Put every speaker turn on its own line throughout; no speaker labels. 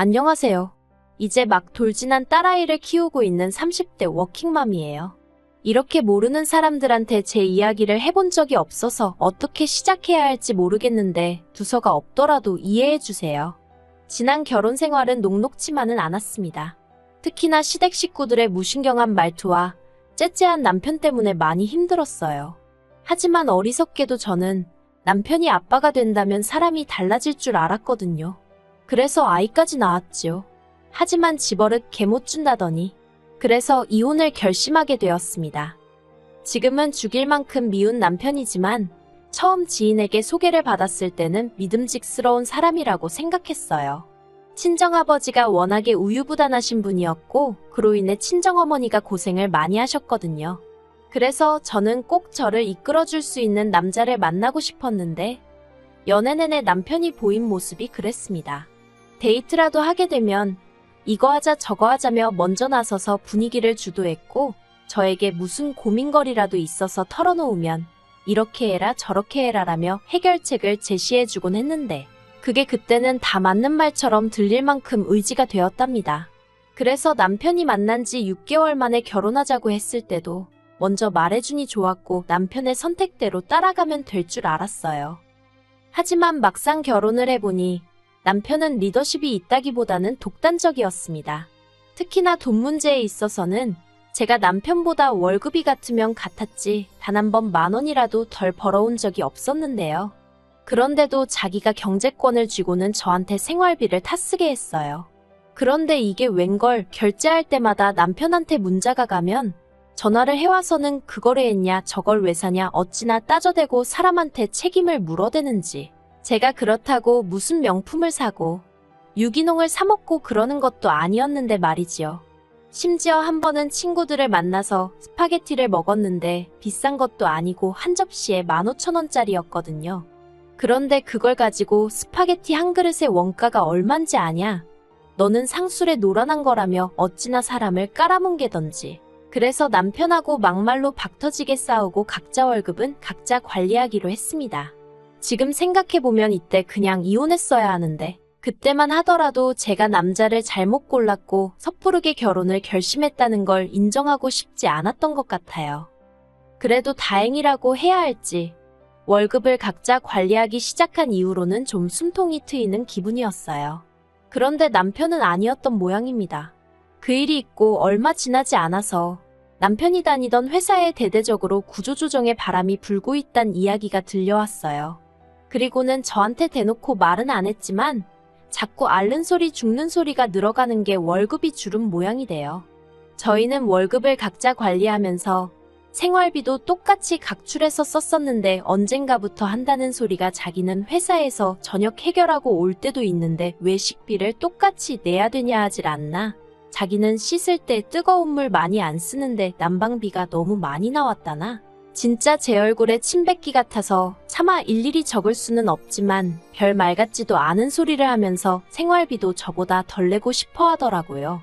안녕하세요. 이제 막 돌진한 딸아이를 키우고 있는 30대 워킹맘이에요. 이렇게 모르는 사람들한테 제 이야기를 해본 적이 없어서 어떻게 시작해야 할지 모르겠는데 두서가 없더라도 이해해주세요. 지난 결혼 생활은 녹록지만은 않았습니다. 특히나 시댁 식구들의 무신경한 말투와 째째한 남편 때문에 많이 힘들었어요. 하지만 어리석게도 저는 남편이 아빠가 된다면 사람이 달라질 줄 알았거든요. 그래서 아이까지 낳았지요. 하지만 집버릇 개 못 준다더니 그래서 이혼을 결심하게 되었습니다. 지금은 죽일 만큼 미운 남편이지만 처음 지인에게 소개를 받았을 때는 믿음직스러운 사람이라고 생각했어요. 친정아버지가 워낙에 우유부단하신 분이었고 그로 인해 친정어머니가 고생을 많이 하셨거든요. 그래서 저는 꼭 저를 이끌어줄 수 있는 남자를 만나고 싶었는데 연애 내내 남편이 보인 모습이 그랬습니다. 데이트라도 하게 되면 이거 하자 저거 하자며 먼저 나서서 분위기를 주도했고 저에게 무슨 고민거리라도 있어서 털어놓으면 이렇게 해라 저렇게 해라라며 해결책을 제시해주곤 했는데 그게 그때는 다 맞는 말처럼 들릴 만큼 의지가 되었답니다. 그래서 남편이 만난 지 6개월 만에 결혼하자고 했을 때도 먼저 말해주니 좋았고 남편의 선택대로 따라가면 될 줄 알았어요. 하지만 막상 결혼을 해보니 남편은 리더십이 있다기보다는 독단적이었습니다. 특히나 돈 문제에 있어서는 제가 남편보다 월급이 같으면 같았지 단 한 번 10,000원이라도 덜 벌어온 적이 없었는데요. 그런데도 자기가 경제권을 쥐고는 저한테 생활비를 타쓰게 했어요. 그런데 이게 웬걸 결제할 때마다 남편한테 문자가 가면 전화를 해와서는 그걸 왜 했냐 저걸 왜 사냐 어찌나 따져대고 사람한테 책임을 물어대는지 제가 그렇다고 무슨 명품을 사고 유기농을 사 먹고 그러는 것도 아니었는데 말이지요. 심지어 한 번은 친구들을 만나서 스파게티를 먹었는데 비싼 것도 아니고 한 접시에 15,000원짜리였거든요. 그런데 그걸 가지고 스파게티 한 그릇의 원가가 얼만지 아냐? 너는 상술에 노란한 거라며 어찌나 사람을 깔아뭉개던지. 그래서 남편하고 막말로 박터지게 싸우고 각자 월급은 각자 관리하기로 했습니다. 지금 생각해보면 이때 그냥 이혼했어야 하는데 그때만 하더라도 제가 남자를 잘못 골랐고 섣부르게 결혼을 결심했다는 걸 인정하고 싶지 않았던 것 같아요. 그래도 다행이라고 해야 할지 월급을 각자 관리하기 시작한 이후로는 좀 숨통이 트이는 기분이었어요. 그런데 남편은 아니었던 모양입니다. 그 일이 있고 얼마 지나지 않아서 남편이 다니던 회사에 대대적으로 구조조정의 바람이 불고 있단 이야기가 들려왔어요. 그리고는 저한테 대놓고 말은 안 했지만 자꾸 앓는 소리 죽는 소리가 늘어가는 게 월급이 줄은 모양이 돼요. 저희는 월급을 각자 관리하면서 생활비도 똑같이 각출해서 썼었는데 언젠가부터 한다는 소리가 자기는 회사에서 저녁 해결하고 올 때도 있는데 왜 식비를 똑같이 내야 되냐 하질 않나. 자기는 씻을 때 뜨거운 물 많이 안 쓰는데 난방비가 너무 많이 나왔다나. 진짜 제 얼굴에 침 뱉기 같아서 차마 일일이 적을 수는 없지만 별 말 같지도 않은 소리를 하면서 생활비도 저보다 덜 내고 싶어 하더라고요.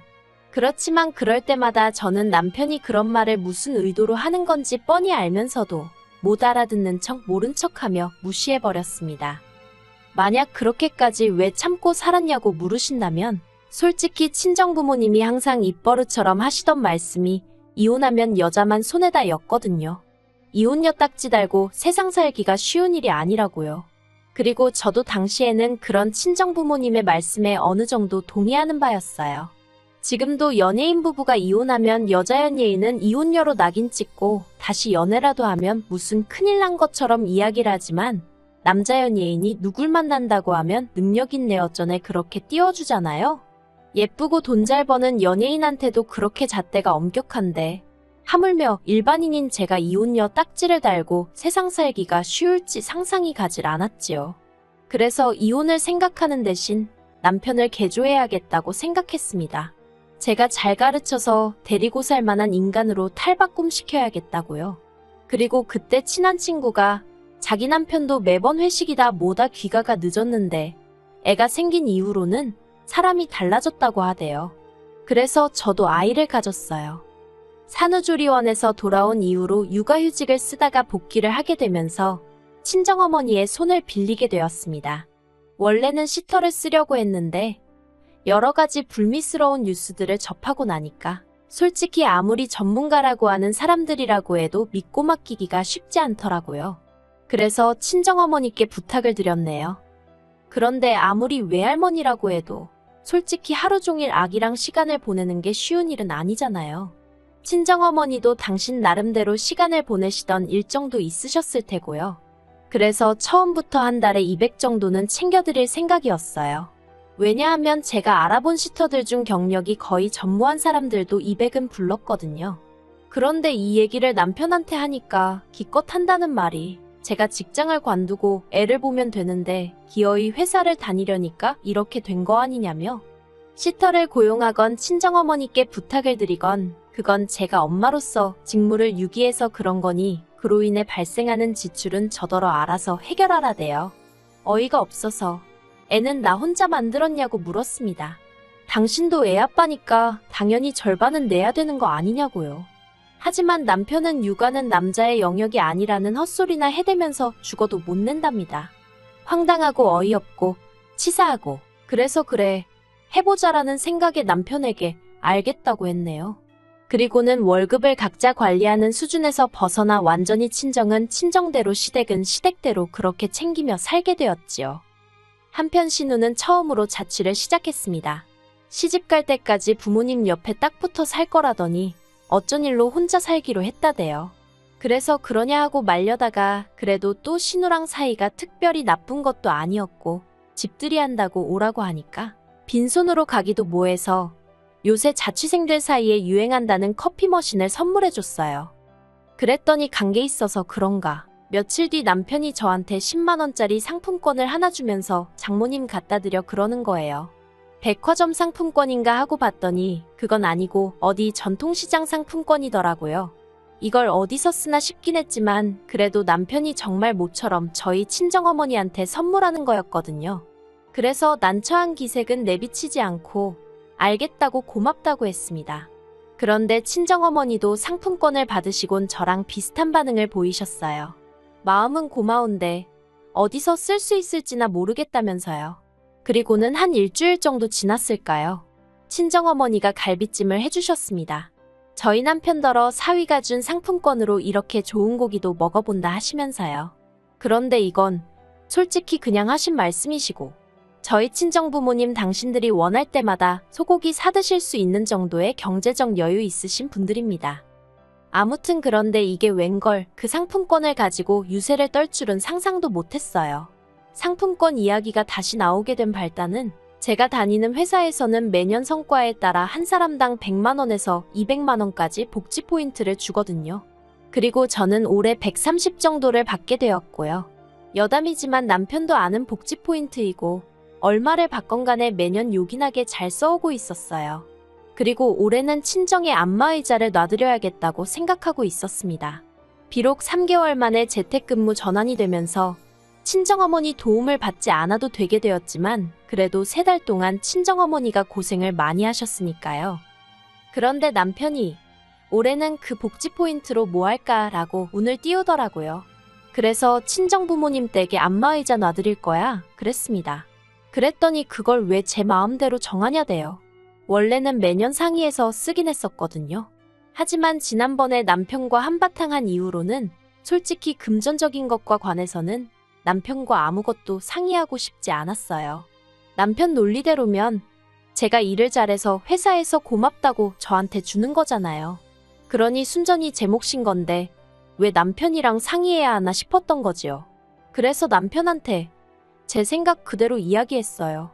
그렇지만 그럴 때마다 저는 남편이 그런 말을 무슨 의도로 하는 건지 뻔히 알면서도 못 알아듣는 척 모른 척하며 무시해버렸습니다. 만약 그렇게까지 왜 참고 살았냐고 물으신다면 솔직히 친정부모님이 항상 입버릇처럼 하시던 말씀이 이혼하면 여자만 손해다 였거든요. 이혼녀 딱지 달고 세상 살기가 쉬운 일이 아니라고요. 그리고 저도 당시에는 그런 친정부모님의 말씀에 어느 정도 동의하는 바였어요. 지금도 연예인 부부가 이혼하면 여자 연예인은 이혼녀로 낙인 찍고 다시 연애라도 하면 무슨 큰일 난 것처럼 이야기를 하지만 남자 연예인이 누굴 만난다고 하면 능력 있네 어쩌네 그렇게 띄워주잖아요. 예쁘고 돈 잘 버는 연예인한테도 그렇게 잣대가 엄격한데 하물며 일반인인 제가 이혼녀 딱지를 달고 세상 살기가 쉬울지 상상이 가질 않았지요. 그래서 이혼을 생각하는 대신 남편을 개조해야겠다고 생각했습니다. 제가 잘 가르쳐서 데리고 살 만한 인간으로 탈바꿈시켜야겠다고요. 그리고 그때 친한 친구가 자기 남편도 매번 회식이다 뭐다 귀가가 늦었는데 애가 생긴 이후로는 사람이 달라졌다고 하대요. 그래서 저도 아이를 가졌어요. 산후조리원에서 돌아온 이후로 육아휴직을 쓰다가 복귀를 하게 되면서 친정어머니의 손을 빌리게 되었습니다. 원래는 시터를 쓰려고 했는데 여러 가지 불미스러운 뉴스들을 접하고 나니까 솔직히 아무리 전문가라고 하는 사람들이라고 해도 믿고 맡기기가 쉽지 않더라고요. 그래서 친정어머니께 부탁을 드렸네요. 그런데 아무리 외할머니라고 해도 솔직히 하루 종일 아기랑 시간을 보내는 게 쉬운 일은 아니잖아요. 친정어머니도 당신 나름대로 시간을 보내시던 일정도 있으셨을 테고요. 그래서 처음부터 한 달에 200 정도는 챙겨드릴 생각이었어요. 왜냐하면 제가 알아본 시터들 중 경력이 거의 전무한 사람들도 200은 불렀거든요. 그런데 이 얘기를 남편한테 하니까 기껏 한다는 말이 제가 직장을 관두고 애를 보면 되는데 기어이 회사를 다니려니까 이렇게 된 거 아니냐며 시터를 고용하건 친정어머니께 부탁을 드리건 그건 제가 엄마로서 직무를 유기해서 그런 거니 그로 인해 발생하는 지출은 저더러 알아서 해결하라대요. 어이가 없어서 애는 나 혼자 만들었냐고 물었습니다. 당신도 애 아빠니까 당연히 절반은 내야 되는 거 아니냐고요. 하지만 남편은 육아는 남자의 영역이 아니라는 헛소리나 해대면서 죽어도 못 낸답니다. 황당하고 어이없고 치사하고 그래서 그래 해보자라는 생각에 남편에게 알겠다고 했네요. 그리고는 월급을 각자 관리하는 수준에서 벗어나 완전히 친정은 친정대로 시댁은 시댁대로 그렇게 챙기며 살게 되었지요. 한편 신우는 처음으로 자취를 시작했습니다. 시집갈 때까지 부모님 옆에 딱 붙어 살 거라더니 어쩐 일로 혼자 살기로 했다대요. 그래서 그러냐 하고 말려다가 그래도 또 신우랑 사이가 특별히 나쁜 것도 아니었고 집들이 한다고 오라고 하니까 빈손으로 가기도 뭐해서 요새 자취생들 사이에 유행한다는 커피 머신을 선물해줬어요. 그랬더니 관계 있어서 그런가 며칠 뒤 남편이 저한테 10만 원짜리 상품권을 하나 주면서 장모님 갖다 드려 그러는 거예요. 백화점 상품권인가 하고 봤더니 그건 아니고 어디 전통시장 상품권이더라고요. 이걸 어디서 쓰나 싶긴 했지만 그래도 남편이 정말 모처럼 저희 친정어머니한테 선물하는 거였거든요. 그래서 난처한 기색은 내비치지 않고 알겠다고 고맙다고 했습니다. 그런데 친정어머니도 상품권을 받으시곤 저랑 비슷한 반응을 보이셨어요. 마음은 고마운데 어디서 쓸 수 있을지나 모르겠다면서요. 그리고는 한 일주일 정도 지났을까요? 친정어머니가 갈비찜을 해주셨습니다. 저희 남편더러 사위가 준 상품권으로 이렇게 좋은 고기도 먹어본다 하시면서요. 그런데 이건 솔직히 그냥 하신 말씀이시고 저희 친정부모님 당신들이 원할 때마다 소고기 사드실 수 있는 정도의 경제적 여유 있으신 분들입니다. 아무튼 그런데 이게 웬걸 그 상품권을 가지고 유세를 떨 줄은 상상도 못했어요. 상품권 이야기가 다시 나오게 된 발단은 제가 다니는 회사에서는 매년 성과에 따라 한 사람당 100만 원에서 200만 원까지 복지 포인트를 주거든요. 그리고 저는 올해 130 정도를 받게 되었고요. 여담이지만 남편도 아는 복지 포인트이고 얼마를 받건 간에 매년 요긴하게 잘 써오고 있었어요. 그리고 올해는 친정에 안마의자를 놔드려야겠다고 생각하고 있었습니다. 비록 3개월 만에 재택근무 전환이 되면서 친정어머니 도움을 받지 않아도 되게 되었지만 그래도 3달 동안 친정어머니가 고생을 많이 하셨으니까요. 그런데 남편이 올해는 그 복지 포인트로 뭐 할까라고 운을 띄우더라고요. 그래서 친정부모님 댁에 안마의자 놔드릴 거야 그랬습니다. 그랬더니 그걸 왜 제 마음대로 정하냐대요. 원래는 매년 상의해서 쓰긴 했었거든요. 하지만 지난번에 남편과 한바탕 한 이후로는 솔직히 금전적인 것과 관해서는 남편과 아무것도 상의하고 싶지 않았어요. 남편 논리대로면 제가 일을 잘해서 회사에서 고맙다고 저한테 주는 거잖아요. 그러니 순전히 제 몫인 건데 왜 남편이랑 상의해야 하나 싶었던 거지요. 그래서 남편한테 제 생각 그대로 이야기했어요.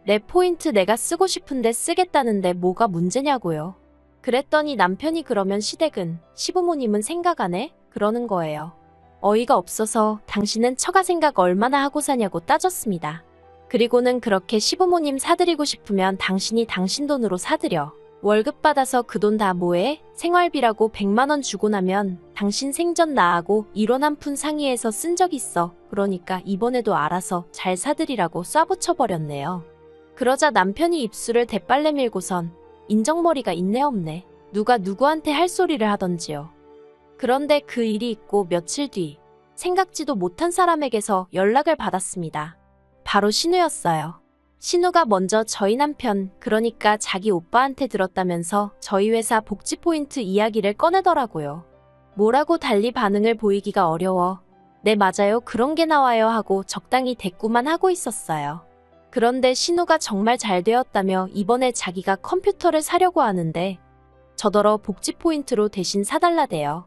내 포인트 내가 쓰고 싶은데 쓰겠다는데 뭐가 문제냐고요. 그랬더니 남편이 그러면 시댁은 시부모님은 생각 안 해? 그러는 거예요. 어이가 없어서 당신은 처가 생각 얼마나 하고 사냐고 따졌습니다. 그리고는 그렇게 시부모님 사드리고 싶으면 당신이 당신 돈으로 사드려. 월급 받아서 그 돈 다 뭐해? 생활비라고 100만 원 주고 나면 당신 생전 나하고 1원 한 푼 상의해서 쓴 적 있어. 그러니까 이번에도 알아서 잘 사드리라고 쏴붙여버렸네요. 그러자 남편이 입술을 대빨래 밀고선 인정머리가 있네 없네. 누가 누구한테 할 소리를 하던지요. 그런데 그 일이 있고 며칠 뒤 생각지도 못한 사람에게서 연락을 받았습니다. 바로 신우였어요. 신우가 먼저 저희 남편, 그러니까 자기 오빠한테 들었다면서 저희 회사 복지 포인트 이야기를 꺼내더라고요. 뭐라고 달리 반응을 보이기가 어려워. 네, 맞아요. 그런 게 나와요 하고 적당히 대꾸만 하고 있었어요. 그런데 신우가 정말 잘 되었다며 이번에 자기가 컴퓨터를 사려고 하는데 저더러 복지 포인트로 대신 사달라대요.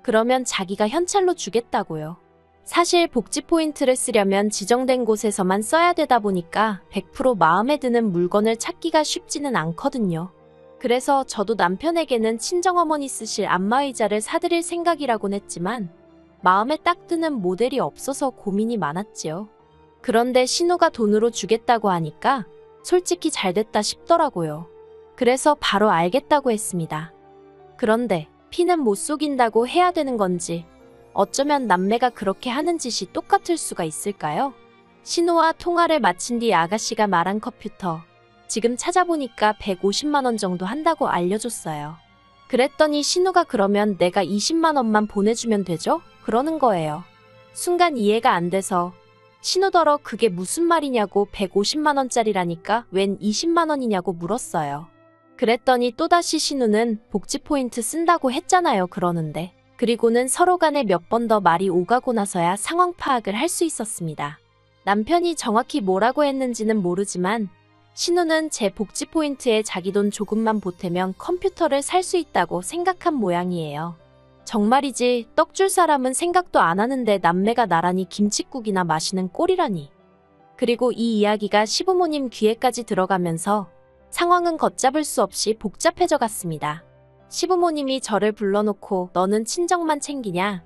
그러면 자기가 현찰로 주겠다고요. 사실 복지 포인트를 쓰려면 지정된 곳에서만 써야 되다 보니까 100% 마음에 드는 물건을 찾기가 쉽지는 않거든요. 그래서 저도 남편에게는 친정어머니 쓰실 안마의자를 사드릴 생각이라곤 했지만 마음에 딱 드는 모델이 없어서 고민이 많았지요. 그런데 신우가 돈으로 주겠다고 하니까 솔직히 잘 됐다 싶더라고요. 그래서 바로 알겠다고 했습니다. 그런데 피는 못 속인다고 해야 되는 건지 어쩌면 남매가 그렇게 하는 짓이 똑같을 수가 있을까요? 신우와 통화를 마친 뒤 아가씨가 말한 컴퓨터. 지금 찾아보니까 150만 원 정도 한다고 알려줬어요. 그랬더니 신우가 그러면 내가 20만 원만 보내주면 되죠? 그러는 거예요. 순간 이해가 안 돼서 신우더러 그게 무슨 말이냐고 150만 원짜리라니까 웬 20만 원이냐고 물었어요. 그랬더니 또다시 신우는 복지 포인트 쓴다고 했잖아요 그러는데 그리고는 서로 간에 몇 번 더 말이 오가고 나서야 상황 파악을 할 수 있었습니다. 남편이 정확히 뭐라고 했는지는 모르지만 신우는 제 복지 포인트에 자기 돈 조금만 보태면 컴퓨터를 살 수 있다고 생각한 모양이에요. 정말이지 떡 줄 사람은 생각도 안 하는데 남매가 나란히 김칫국이나 마시는 꼴이라니. 그리고 이 이야기가 시부모님 귀에까지 들어가면서 상황은 걷잡을 수 없이 복잡해져 갔습니다. 시부모님이 저를 불러놓고 너는 친정만 챙기냐?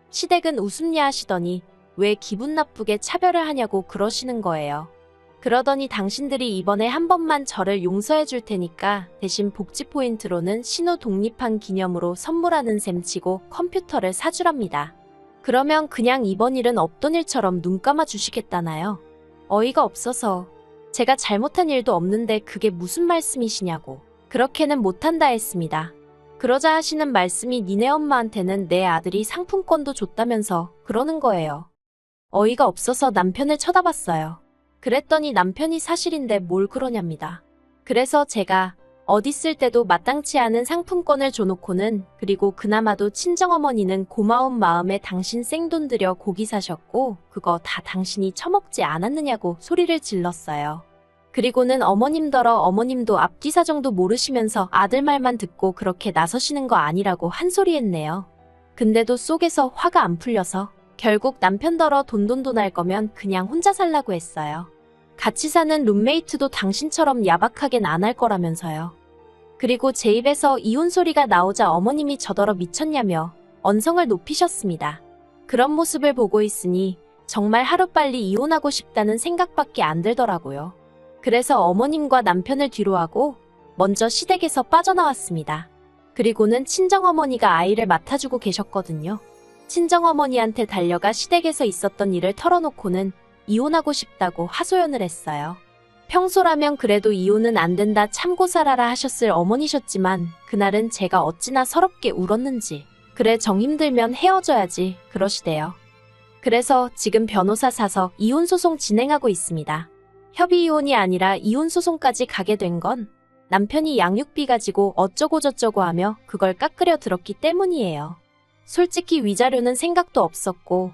시댁은 웃음냐 하시더니 왜 기분 나쁘게 차별을 하냐고 그러시는 거예요. 그러더니 당신들이 이번에 한 번만 저를 용서해 줄 테니까 대신 복지 포인트로는 신우 독립한 기념으로 선물하는 셈 치고 컴퓨터를 사주랍니다. 그러면 그냥 이번 일은 없던 일처럼 눈 감아 주시겠다나요? 어이가 없어서 제가 잘못한 일도 없는데 그게 무슨 말씀이시냐고 그렇게는 못한다 했습니다. 그러자 하시는 말씀이 니네 엄마한테는 내 아들이 상품권도 줬다면서 그러는 거예요. 어이가 없어서 남편을 쳐다봤어요. 그랬더니 남편이 사실인데 뭘 그러냐입니다. 그래서 제가 어디 쓸 때도 마땅치 않은 상품권을 줘놓고는 그리고 그나마도 친정어머니는 고마운 마음에 당신 생돈 들여 고기 사셨고 그거 다 당신이 처먹지 않았느냐고 소리를 질렀어요. 그리고는 어머님더러 어머님도 앞뒤 사정도 모르시면서 아들 말만 듣고 그렇게 나서시는 거 아니라고 한 소리 했네요. 근데도 속에서 화가 안 풀려서 결국 남편더러 돈돈돈 할 거면 그냥 혼자 살라고 했어요. 같이 사는 룸메이트도 당신처럼 야박하겐 안 할 거라면서요. 그리고 제 입에서 이혼 소리가 나오자 어머님이 저더러 미쳤냐며 언성을 높이셨습니다. 그런 모습을 보고 있으니 정말 하루빨리 이혼하고 싶다는 생각밖에 안 들더라고요. 그래서 어머님과 남편을 뒤로하고 먼저 시댁에서 빠져나왔습니다. 그리고는 친정어머니가 아이를 맡아주고 계셨거든요. 친정어머니한테 달려가 시댁에서 있었던 일을 털어놓고는 이혼하고 싶다고 하소연을 했어요. 평소라면 그래도 이혼은 안 된다 참고 살아라 하셨을 어머니셨지만 그날은 제가 어찌나 서럽게 울었는지 그래 정 힘들면 헤어져야지 그러시대요. 그래서 지금 변호사 사서 이혼소송 진행하고 있습니다. 협의이혼이 아니라 이혼소송까지 가게 된 건 남편이 양육비 가지고 어쩌고저쩌고 하며 그걸 깎으려 들었기 때문이에요. 솔직히 위자료는 생각도 없었고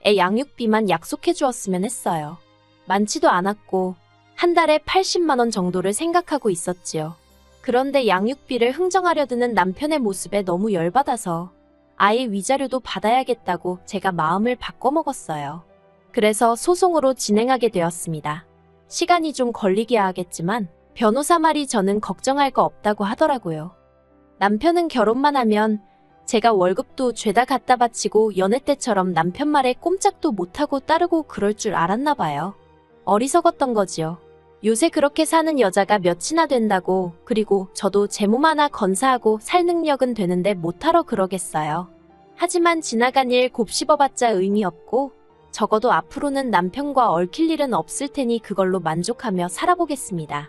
애 양육비만 약속해 주었으면 했어요. 많지도 않았고 한 달에 80만 원 정도를 생각하고 있었지요. 그런데 양육비를 흥정하려 드는 남편의 모습에 너무 열받아서 아예 위자료도 받아야겠다고 제가 마음을 바꿔먹었어요. 그래서 소송으로 진행하게 되었습니다. 시간이 좀 걸리기야 하겠지만 변호사 말이 저는 걱정할 거 없다고 하더라고요. 남편은 결혼만 하면 제가 월급도 죄다 갖다 바치고 연애 때처럼 남편 말에 꼼짝도 못하고 따르고 그럴 줄 알았나 봐요. 어리석었던 거지요. 요새 그렇게 사는 여자가 몇이나 된다고. 그리고 저도 제 몸 하나 건사하고 살 능력은 되는데 못하러 그러겠어요. 하지만 지나간 일 곱씹어봤자 의미 없고 적어도 앞으로는 남편과 얽힐 일은 없을 테니 그걸로 만족하며 살아보겠습니다.